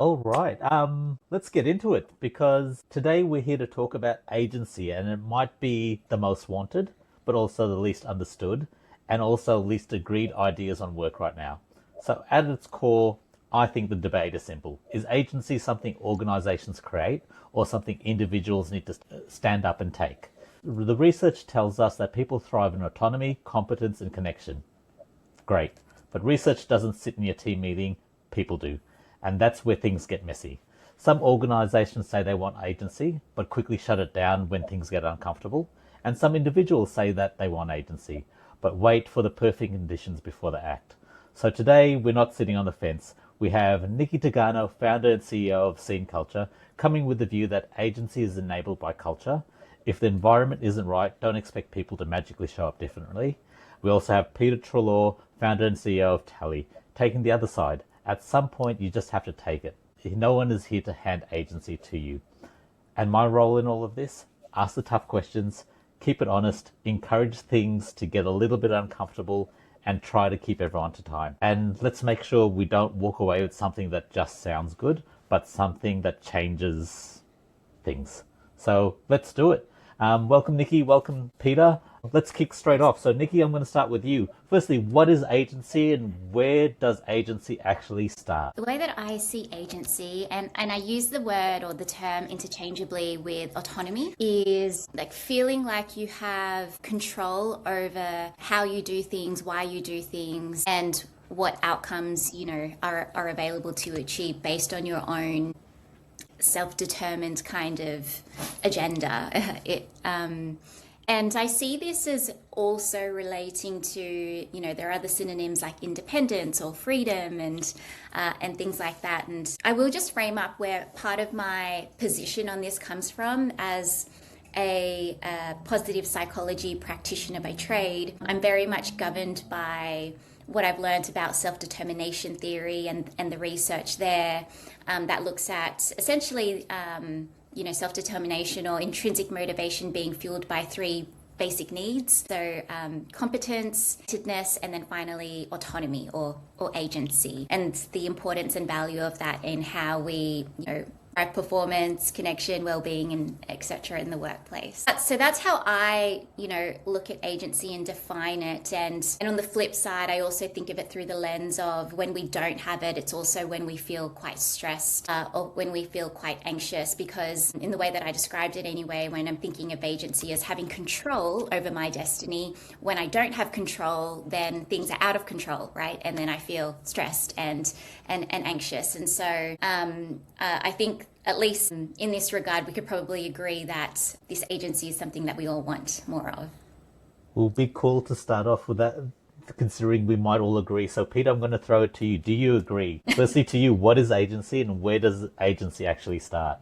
All right. Let's get into it because today we're here to talk about agency, and it might be the most wanted, but also the least understood, and also least agreed ideas on work right now. So, at its core, I think the debate is simple. Is agency something organizations create or something individuals need to stand up and take? The research tells us that people thrive in autonomy, competence, and connection. Great. But research doesn't sit in your team meeting, people do. And that's where things get messy. Some organizations say they want agency, but quickly shut it down when things get uncomfortable. And some individuals say that they want agency, but wait for the perfect conditions before they act. So today, we're not sitting on the fence. We have Nikki Tugano, founder and CEO of SeenCulture, coming with the view that agency is enabled by culture. If the environment isn't right, don't expect people to magically show up differently. We also have Peter Treloar, founder and CEO of TALY, taking the other side. At some point, you just have to take it. No one is here to hand agency to you. And my role in all of this? Ask the tough questions, keep it honest, encourage things to get a little bit uncomfortable, and try to keep everyone to time. And let's make sure we don't walk away with something that just sounds good, but something that changes things. So let's do it. Welcome, Nikki. Welcome, Peter. Let's kick straight off. So, Nikki, I'm going to start with you. Firstly, what is agency and where does agency actually start? The way that I see agency, and I use the word or the term interchangeably with autonomy, is like feeling like you have control over how you do things, why you do things, and what outcomes, are available to achieve based on your own self-determined kind of agenda. And I see this as also relating to, there are other synonyms like independence or freedom and things like that. And I will just frame up where part of my position on this comes from as a positive psychology practitioner by trade. I'm very much governed by what I've learned about self-determination theory and the research there that looks at essentially self-determination or intrinsic motivation being fueled by three basic needs. So competence, attentiveness, and then finally autonomy or agency, and the importance and value of that in how we drive performance, connection, well-being, and etc. in the workplace. So that's how I, look at agency and define it. And on the flip side, I also think of it through the lens of when we don't have it, it's also when we feel quite stressed or when we feel quite anxious, because in the way that I described it anyway, when I'm thinking of agency as having control over my destiny, when I don't have control, then things are out of control, right? And then I feel stressed and anxious. And so I think at least in this regard, we could probably agree that this agency is something that we all want more of. Will be cool to start off with that, considering we might all agree. So, Peter, I'm going to throw it to you. Do you agree? Firstly, to you, what is agency and where does agency actually start?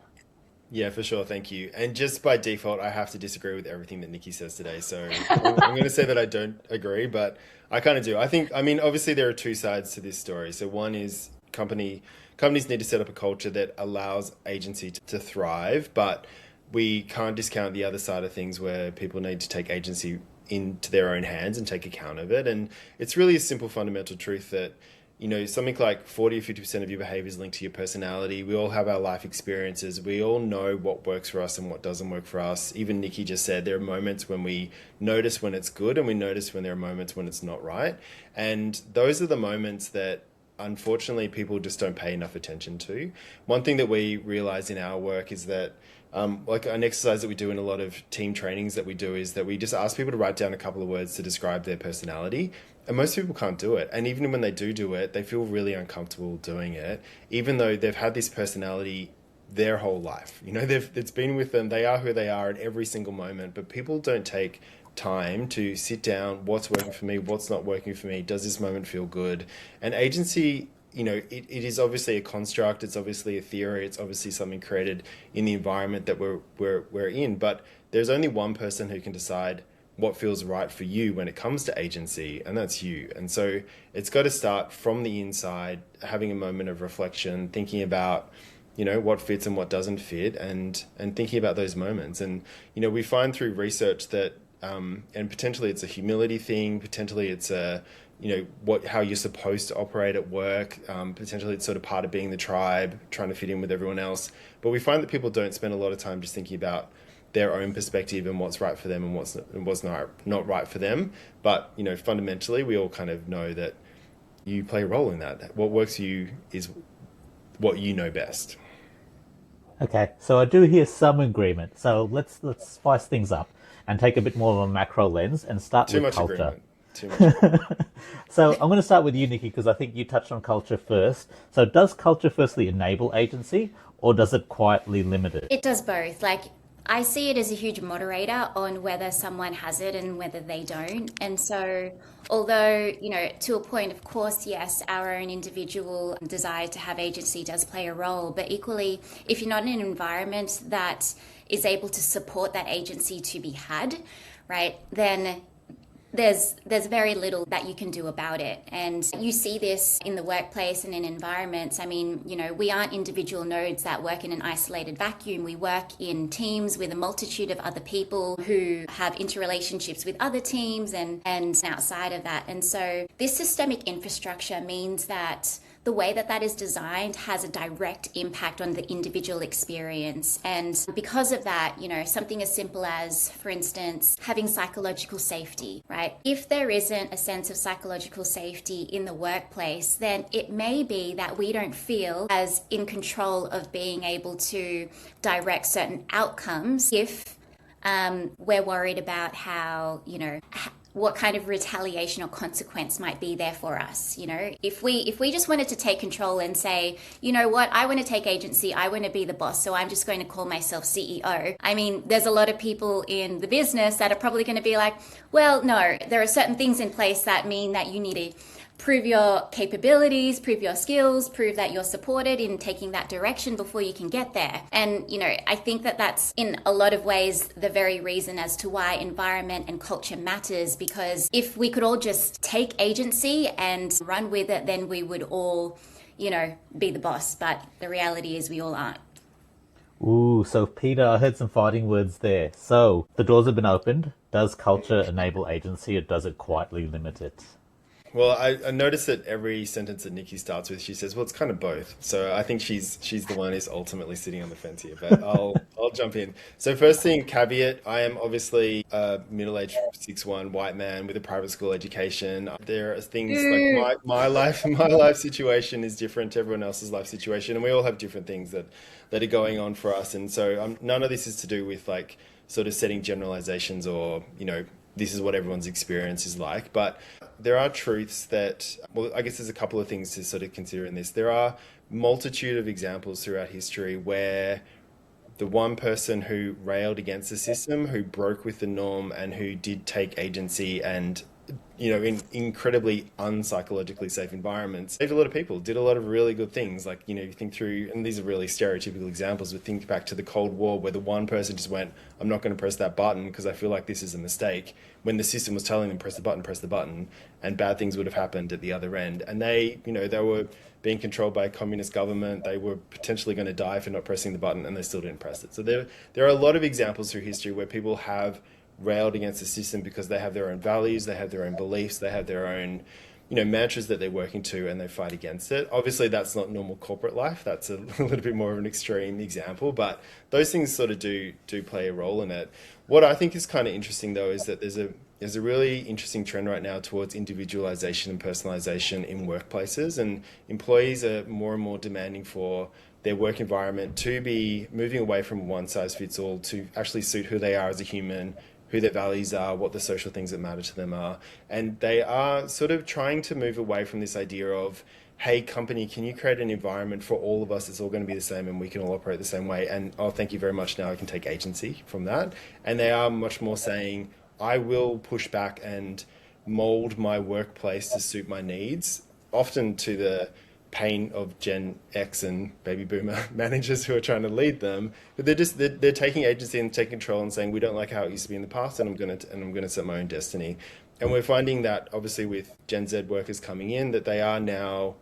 Yeah, for sure. Thank you. And just by default, I have to disagree with everything that Nikki says today. So I'm going to say that I don't agree, but I kind of do. Obviously, there are two sides to this story. So one is companies need to set up a culture that allows agency to thrive, but we can't discount the other side of things where people need to take agency into their own hands and take account of it. And it's really a simple fundamental truth that something like 40 or 50% of your behavior is linked to your personality. We all have our life experiences. We all know what works for us and what doesn't work for us. Even Nikki just said there are moments when we notice when it's good and we notice when there are moments when it's not right. And those are the moments that unfortunately people just don't pay enough attention to. One thing that we realize in our work is that like an exercise that we do in a lot of team trainings that we do is that we just ask people to write down a couple of words to describe their personality. And most people can't do it. And even when they do it, they feel really uncomfortable doing it, even though they've had this personality their whole life. It's been with them. They are who they are at every single moment. But people don't take time to sit down. What's working for me? What's not working for me? Does this moment feel good? And agency, it is obviously a construct. It's obviously a theory. It's obviously something created in the environment that we're in. But there's only one person who can decide what feels right for you when it comes to agency, and that's you. And so it's got to start from the inside, having a moment of reflection, thinking about, what fits and what doesn't fit, and thinking about those moments. And, we find through research that, and potentially it's a humility thing, potentially it's a how you're supposed to operate at work. Potentially it's sort of part of being the tribe, trying to fit in with everyone else. But we find that people don't spend a lot of time just thinking about their own perspective and what's right for them and what's not right for them. But, fundamentally, we all kind of know that you play a role in that. What works for you is what you know best. Okay, so I do hear some agreement. So let's spice things up and take a bit more of a macro lens and start Too with much culture. agreement. Too much agreement. So I'm going to start with you, Nikki, because I think you touched on culture first. So does culture firstly enable agency, or does it quietly limit it? It does both. Like, I see it as a huge moderator on whether someone has it and whether they don't. And so, although, to a point, of course, yes, our own individual desire to have agency does play a role. But equally, if you're not in an environment that is able to support that agency to be had, right, then there's very little that you can do about it. And you see this in the workplace and in environments. I mean, we aren't individual nodes that work in an isolated vacuum. We work in teams with a multitude of other people who have interrelationships with other teams and outside of that. And so this systemic infrastructure means that the way that is designed has a direct impact on the individual experience. And because of that, something as simple as, for instance, having psychological safety, right? If there isn't a sense of psychological safety in the workplace, then it may be that we don't feel as in control of being able to direct certain outcomes if we're worried about how, what kind of retaliation or consequence might be there for us. If we just wanted to take control and say, you know what, I want to take agency, I want to be the boss, so I'm just going to call myself CEO. I mean, there's a lot of people in the business that are probably going to be like, well, no, there are certain things in place that mean that you need to prove your capabilities, prove your skills, prove that you're supported in taking that direction before you can get there. And, I think that that's in a lot of ways the very reason as to why environment and culture matters, because if we could all just take agency and run with it, then we would all, be the boss. But the reality is we all aren't. Ooh, so Peter, I heard some fighting words there. So the doors have been opened. Does culture enable agency, or does it quietly limit it? Well, I noticed that every sentence that Nikki starts with, she says, well, it's kind of both. So I think she's the one who's ultimately sitting on the fence here, but I'll jump in. So first thing, caveat, I am obviously a middle-aged 6'1" white man with a private school education. There are things like my life situation is different to everyone else's life situation, and we all have different things that are going on for us. And so none of this is to do with like sort of setting generalizations or, this is what everyone's experience is like. But there are truths that, well, I guess there's a couple of things to sort of consider in this. There are multitude of examples throughout history where the one person who railed against the system, who broke with the norm and who did take agency and, in incredibly unpsychologically safe environments, saved a lot of people, did a lot of really good things. Like, you think through, and these are really stereotypical examples, but think back to the Cold War where the one person just went, I'm not going to press that button because I feel like this is a mistake, when the system was telling them press the button, and bad things would have happened at the other end. And they were being controlled by a communist government. They were potentially going to die for not pressing the button, and they still didn't press it. So there are a lot of examples through history where people have railed against the system because they have their own values, they have their own beliefs, they have their own mantras that they're working to, and they fight against it. Obviously, that's not normal corporate life. That's a little bit more of an extreme example, but those things sort of do play a role in it. What I think is kind of interesting, though, is that there's a really interesting trend right now towards individualization and personalization in workplaces, and employees are more and more demanding for their work environment to be moving away from one size fits all to actually suit who they are as a human, who their values are, what the social things that matter to them are. And they are sort of trying to move away from this idea of, hey, company, can you create an environment for all of us that's all going to be the same and we can all operate the same way? And, oh, thank you very much, now I can take agency from that. And they are much more saying, I will push back and mold my workplace to suit my needs, often to the pain of Gen X and baby boomer managers who are trying to lead them. But they're taking agency and taking control and saying, we don't like how it used to be in the past, and I'm going to set my own destiny. And we're finding that obviously with Gen Z workers coming in, that they are now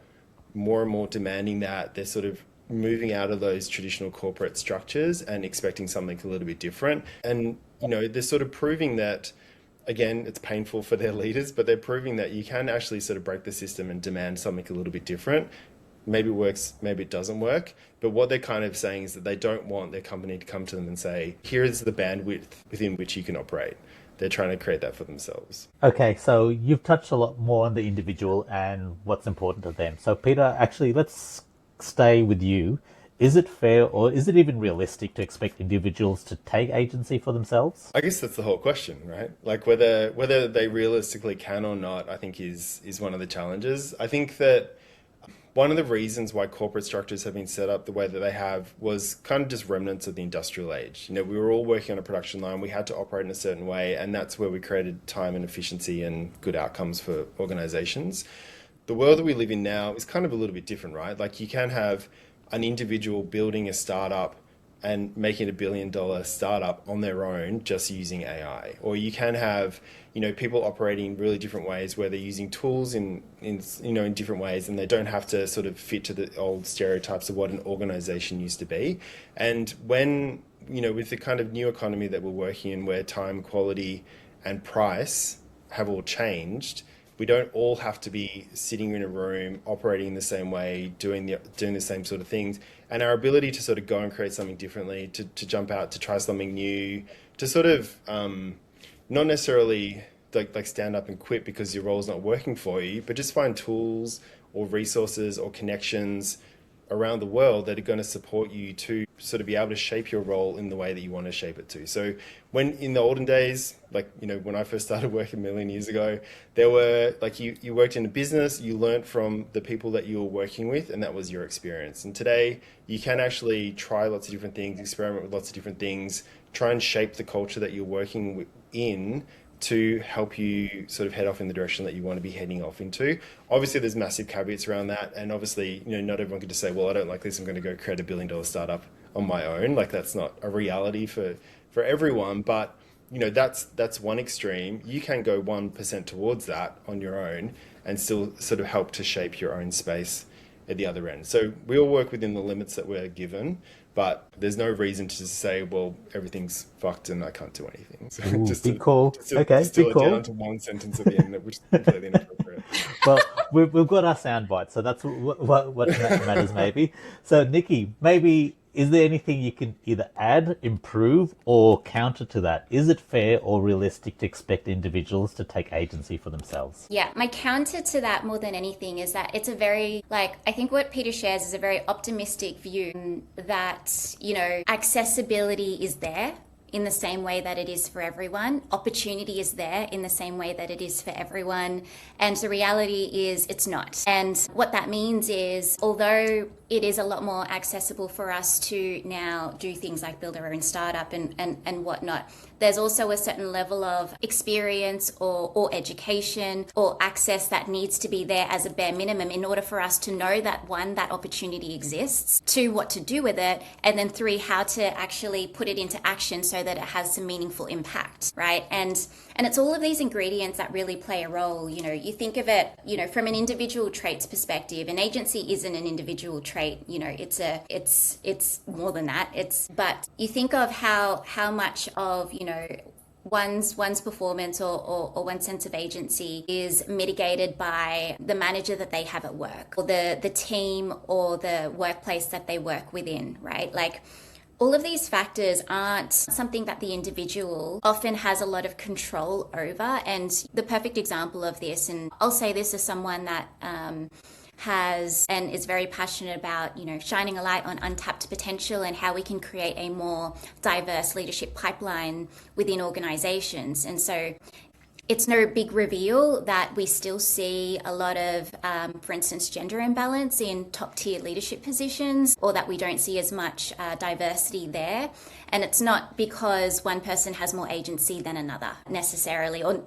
more and more demanding that. They're sort of moving out of those traditional corporate structures and expecting something a little bit different. And, they're sort of proving that again, it's painful for their leaders, but they're proving that you can actually sort of break the system and demand something a little bit different. Maybe it works, maybe it doesn't work. But what they're kind of saying is that they don't want their company to come to them and say, here is the bandwidth within which you can operate. They're trying to create that for themselves. Okay, so you've touched a lot more on the individual and what's important to them. So Peter, actually, let's stay with you. Is it fair or is it even realistic to expect individuals to take agency for themselves? I guess that's the whole question, right? Like whether they realistically can or not, I think is one of the challenges. I think that one of the reasons why corporate structures have been set up the way that they have was kind of just remnants of the industrial age. You know, we were all working on a production line, we had to operate in a certain way, and that's where we created time and efficiency and good outcomes for organizations. The world that we live in now is kind of a little bit different, right? Like you can have an individual building a startup and making $1 billion startup on their own just using AI. Or you can have, you know, people operating in really different ways where they're using tools in different ways, and they don't have to sort of fit to the old stereotypes of what an organization used to be. And when, you know, with the kind of new economy that we're working in where time, quality and price have all changed, we don't all have to be sitting in a room, operating in the same way, doing the same sort of things. And our ability to sort of go and create something differently, to jump out, to try something new, to sort of not necessarily like stand up and quit because your role's not working for you, but just find tools or resources or connections around the world that are going to support you to sort of be able to shape your role in the way that you want to shape it to. So when in the olden days, like, you know, when I first started working a million years ago, there were like you worked in a business, you learned from the people that you were working with, and that was your experience. And today you can actually try lots of different things, experiment with lots of different things, try and shape the culture that you're working in to help you sort of head off in the direction that you want to be heading off into. Obviously, there's massive caveats around that. And obviously, you know, not everyone can just say, well, I don't like this, I'm going to go create $1 billion startup on my own. Like that's not a reality for everyone. But, you know, that's one extreme. You can go 1% towards that on your own and still sort of help to shape your own space at the other end. So we all work within the limits that we're given, but there's no reason to just say, well, everything's fucked and I can't do anything. So Ooh, just big call. Okay, distill big it call. down to one sentence at the end, which is completely inappropriate. Well, we've got our soundbite, so that's what matters maybe. So Nikki, maybe is there anything you can either add, improve, or counter to that? Is it fair or realistic to expect individuals to take agency for themselves? Yeah, my counter to that more than anything is that it's a very, like, I think what Peter shares is a very optimistic view that, you know, accessibility is there in the same way that it is for everyone. Opportunity is there in the same way that it is for everyone. And the reality is it's not. And what that means is, although it is a lot more accessible for us to now do things like build our own startup and whatnot, there's also a certain level of experience or education or access that needs to be there as a bare minimum in order for us to know that, one, that opportunity exists, two, what to do with it, and then three, how to actually put it into action so that it has some meaningful impact, right? And it's all of these ingredients that really play a role. You know, you think of it, you know, from an individual traits perspective. An agency isn't an individual trait. You know, it's more than that. But you think of how much of, you know, one's performance or one's sense of agency is mitigated by the manager that they have at work, or the team or the workplace that they work within, right? Like, all of these factors aren't something that the individual often has a lot of control over. And the perfect example of this, and I'll say this as someone that has and is very passionate about, you know, shining a light on untapped potential and how we can create a more diverse leadership pipeline within organizations. And so it's no big reveal that we still see a lot of, for instance, gender imbalance in top tier leadership positions, or that we don't see as much diversity there. And it's not because one person has more agency than another necessarily, or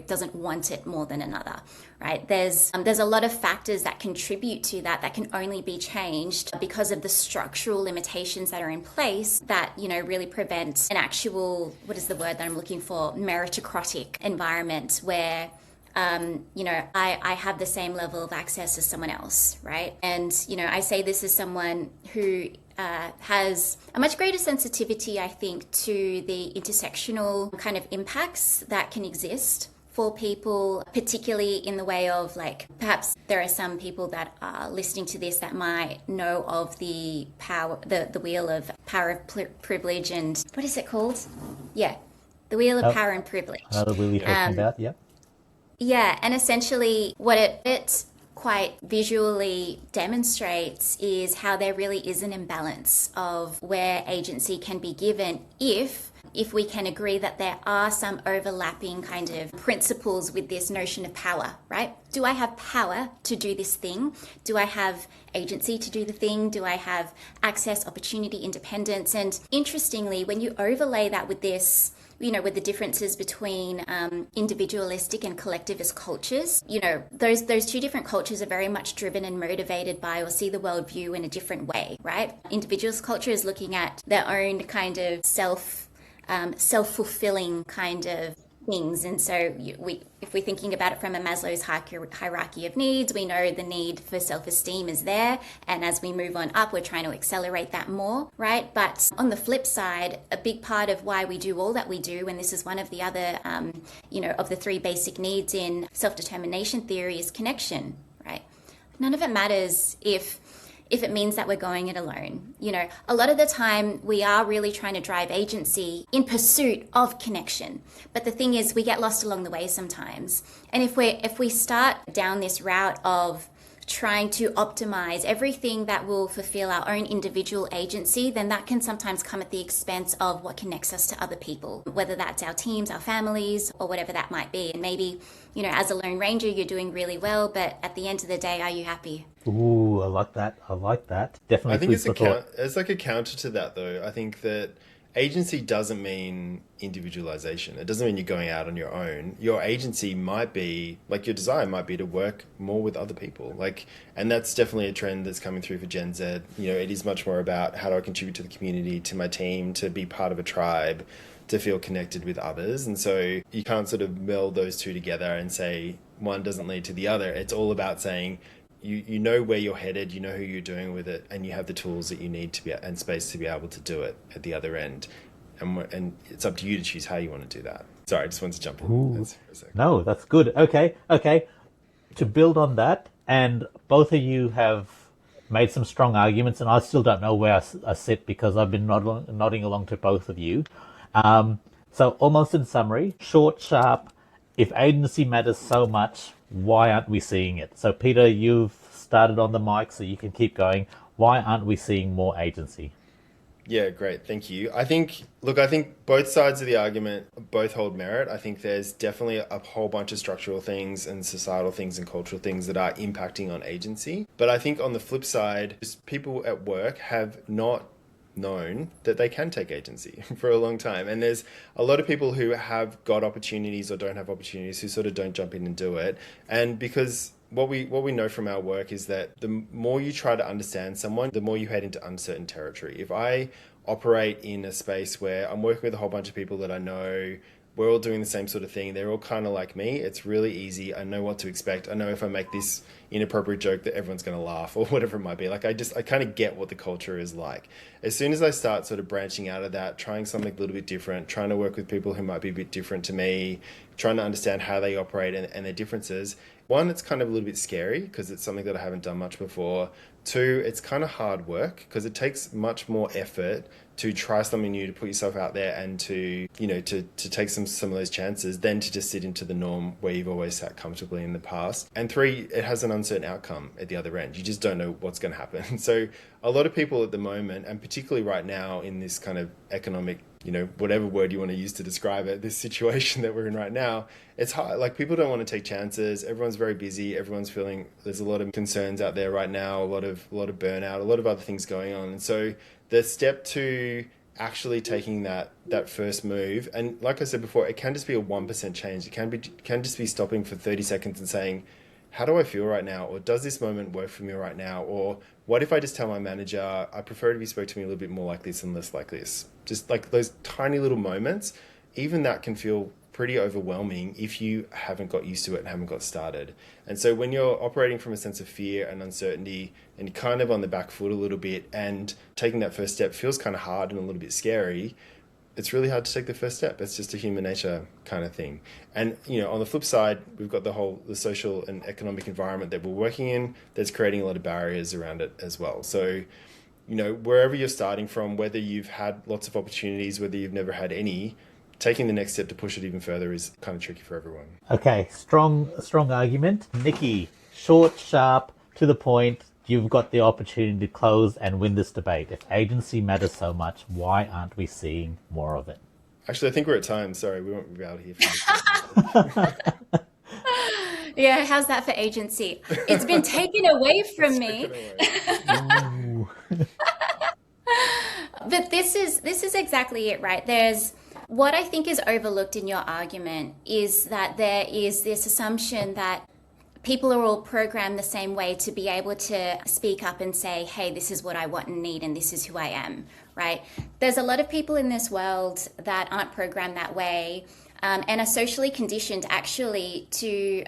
doesn't want it more than another, right? There's a lot of factors that contribute to that can only be changed because of the structural limitations that are in place that, you know, really prevent an actual, what is the word that I'm looking for, meritocratic environment where you know, I have the same level of access as someone else, right? And, you know, I say this as someone who has a much greater sensitivity, I think, to the intersectional kind of impacts that can exist for people, particularly in the way of, like, perhaps there are some people that are listening to this that might know of the power, the wheel of power of privilege, and what is it called? Yeah, the wheel of power and privilege. Another wheel you're talking about, yeah. Yeah, and essentially what it quite visually demonstrates is how there really is an imbalance of where agency can be given if we can agree that there are some overlapping kind of principles with this notion of power, right? Do I have power to do this thing? Do I have agency to do the thing? Do I have access, opportunity, independence? And interestingly, when you overlay that with this, you know, with the differences between individualistic and collectivist cultures, you know, those two different cultures are very much driven and motivated by, or see the worldview in a different way, right? Individualist culture is looking at their own kind of self-fulfilling kind of things. And so if we're thinking about it from a Maslow's hierarchy of needs, we know the need for self-esteem is there. And as we move on up, we're trying to accelerate that more, right? But on the flip side, a big part of why we do all that we do, and this is one of the other, of the three basic needs in self-determination theory, is connection, right? None of it matters if it means that we're going it alone. You know, a lot of the time we are really trying to drive agency in pursuit of connection. But the thing is, we get lost along the way sometimes. And if we start down this route of trying to optimize everything that will fulfill our own individual agency, then that can sometimes come at the expense of what connects us to other people, whether that's our teams, our families, or whatever that might be. And maybe, you know, as a Lone Ranger, you're doing really well, but at the end of the day, are you happy? Ooh, I like that. Definitely. I think it's like a counter to that, though. I think that agency doesn't mean individualization. It doesn't mean you're going out on your own. Your agency might be, like, your desire might be to work more with other people. Like, and that's definitely a trend that's coming through for Gen Z. You know, it is much more about how do I contribute to the community, to my team, to be part of a tribe, to feel connected with others. And so you can't sort of meld those two together and say one doesn't lead to the other. It's all about saying, you know where you're headed, you know who you're doing with it, and you have the tools that you need to be, and space to be able to do it at the other end. And it's up to you to choose how you want to do that. Sorry, I just wanted to jump in for a second. No, that's good. Okay. To build on that, and both of you have made some strong arguments, and I still don't know where I sit because I've been nodding along to both of you. So almost in summary, short, sharp, if agency matters so much, why aren't we seeing it? So Peter, you've started on the mic, so you can keep going. Why aren't we seeing more agency? Yeah, great. Thank you. I think both sides of the argument both hold merit. I think there's definitely a whole bunch of structural things and societal things and cultural things that are impacting on agency. But I think on the flip side, just people at work have not known that they can take agency for a long time. And there's a lot of people who have got opportunities or don't have opportunities who sort of don't jump in and do it. And because what we know from our work is that the more you try to understand someone, the more you head into uncertain territory. If I operate in a space where I'm working with a whole bunch of people that I know, we're all doing the same sort of thing, they're all kind of like me, it's really easy. I know what to expect. I know if I make this inappropriate joke that everyone's going to laugh or whatever it might be. Like I kind of get what the culture is like. As soon as I start sort of branching out of that, trying something a little bit different, trying to work with people who might be a bit different to me, trying to understand how they operate and their differences, one, it's kind of a little bit scary because it's something that I haven't done much before. Two, it's kind of hard work because it takes much more effort to try something new, to put yourself out there and to take some of those chances than to just sit into the norm where you've always sat comfortably in the past. And three, it has an uncertain outcome at the other end. You just don't know what's going to happen. So a lot of people at the moment, and particularly right now in this kind of economic, whatever word you want to use to describe it, this situation that we're in right now, it's hard. Like people don't want to take chances. Everyone's very busy. Everyone's feeling there's a lot of concerns out there right now, a lot of burnout, a lot of other things going on. And so the step to actually taking that first move, and like I said before, it can just be a 1% change. It can just be stopping for 30 seconds and saying, how do I feel right now? Or does this moment work for me right now? Or what if I just tell my manager, I prefer if you spoke to me a little bit more like this and less like this? Just like those tiny little moments, even that can feel pretty overwhelming if you haven't got used to it and haven't got started. And so when you're operating from a sense of fear and uncertainty and kind of on the back foot a little bit, and taking that first step feels kind of hard and a little bit scary, it's really hard to take the first step. It's just a human nature kind of thing. And, on the flip side, we've got the social and economic environment that we're working in that's creating a lot of barriers around it as well. So, wherever you're starting from, whether you've had lots of opportunities, whether you've never had any, taking the next step to push it even further is kind of tricky for everyone. Okay, strong argument. Nikki, short, sharp, to the point. You've got the opportunity to close and win this debate. If agency matters so much, why aren't we seeing more of it? Actually, I think we're at time. Sorry, we won't be able to hear from you. Yeah, how's that for agency? It's been taken away from me. But this is exactly it, right? There's what I think is overlooked in your argument is that there is this assumption that people are all programmed the same way to be able to speak up and say, hey, this is what I want and need, and this is who I am, right? There's a lot of people in this world that aren't programmed that way, and are socially conditioned actually to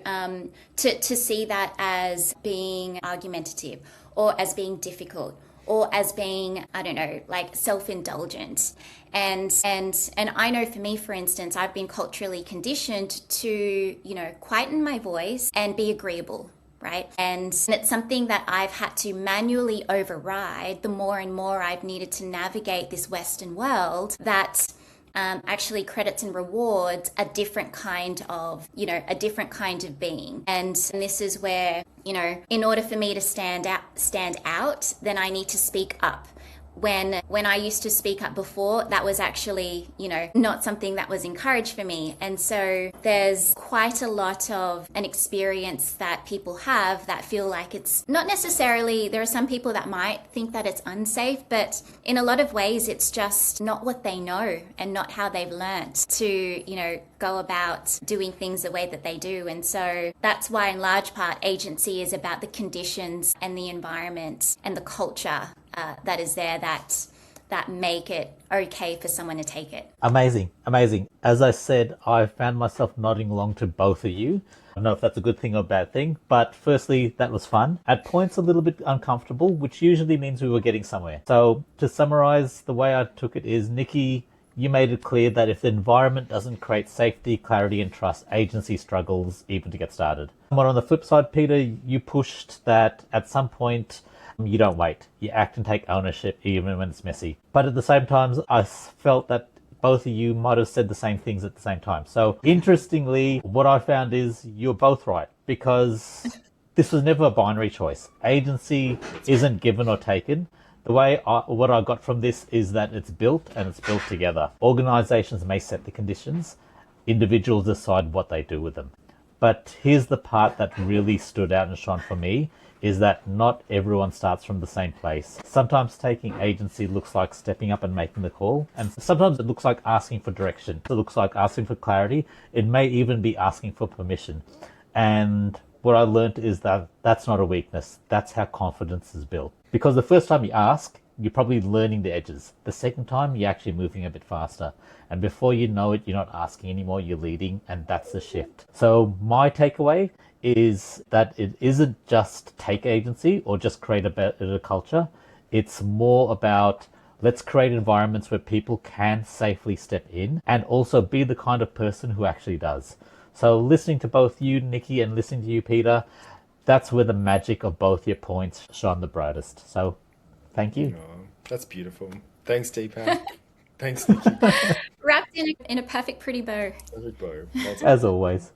see that as being argumentative or as being difficult or as being, I don't know, like self-indulgent. And I know for me, for instance, I've been culturally conditioned to, quieten my voice and be agreeable, right? And it's something that I've had to manually override the more and more I've needed to navigate this Western world that actually credits and rewards a different kind of being. And this is where, in order for me to stand out, then I need to speak up. When I used to speak up before, that was actually, not something that was encouraged for me. And so there's quite a lot of an experience that people have that feel like it's not necessarily, there are some people that might think that it's unsafe, but in a lot of ways, it's just not what they know and not how they've learnt to, go about doing things the way that they do. And so that's why in large part, agency is about the conditions and the environment and the culture that is there that make it okay for someone to take it. Amazing. As I said, I found myself nodding along to both of you. I don't know if that's a good thing or a bad thing, but firstly, that was fun. At points, a little bit uncomfortable, which usually means we were getting somewhere. So to summarize, the way I took it is, Nikki, you made it clear that if the environment doesn't create safety, clarity, and trust, agency struggles even to get started. But on the flip side, Peter, you pushed that at some point, you don't wait. You act and take ownership even when it's messy. But at the same time, I felt that both of you might have said the same things at the same time. So interestingly, what I found is you're both right, because this was never a binary choice. Agency isn't given or taken. The way what I got from this is that it's built and it's built together. Organizations may set the conditions. Individuals decide what they do with them. But here's the part that really stood out and shone for me, is that not everyone starts from the same place. Sometimes taking agency looks like stepping up and making the call. And sometimes it looks like asking for direction. It looks like asking for clarity. It may even be asking for permission. And what I learned is that that's not a weakness. That's how confidence is built. Because the first time you ask, you're probably learning the edges. The second time, you're actually moving a bit faster. And before you know it, you're not asking anymore, you're leading, and that's the shift. So my takeaway is that it isn't just take agency or just create a better culture. It's more about let's create environments where people can safely step in and also be the kind of person who actually does. So listening to both you, Nikki, and listening to you, Peter, that's where the magic of both your points shone the brightest. So thank you. Oh, that's beautiful. Thanks, Deepak. Thanks, Nikki. Wrapped in a perfect, pretty bow. Perfect bow. Well done. As always.